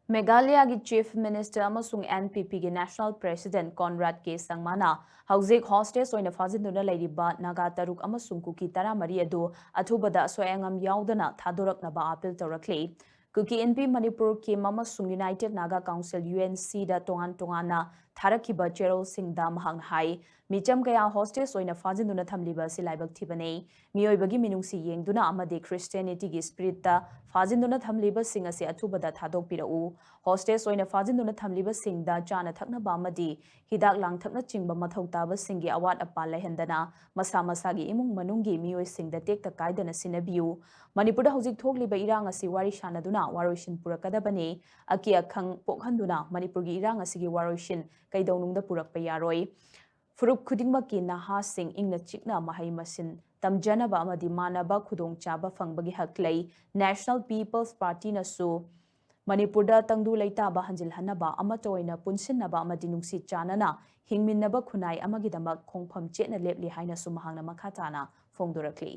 Meghalaya ki Chief Minister amasung NPP ki National President Cornad ke sangmana hauzik hostage oina fazinduna leiriba naga taruk amasung kuki taramari adu athubada soyangam yaudana thadoraknaba appeal tawrakli kuki NP Manipur ki mamasung United Naga Council UNC da tongan tharakiba cherol singda mahang hai micham kaya hostage oina fazinduna thamliba silaibak thibane miyoibagi minungsi yengduna amade Christianity ki spirit da fazinduna thamliba singa se athubada thadokpirau hostage oina fazinduna thamliba singda chana thakna bamadi hidak lang thakna chingba mathau taba singi awat apa lehendana masa masagi imung manungi miyoi singda tekta kaidana sinabiu Manipur da hojik thokliba irang asi wari shanaduna waroishin purakadabane aki akhang pokhanduna Manipur gi irang asigi waroishin kaidaunungda purakpa yaroi Furup khudingmaki naha sing ingna chikna mahai masin tamjanaba amadi manaba khudong chaba fangbagi haklei National People's Party na su Manipurda tangdu leitaba hanjil hanaba amatoina punsinnaba amadi nungsi chanana hingminnaba khunai amagidamak khongpham chetna lepli haina sumahangna makhatana phongdorakli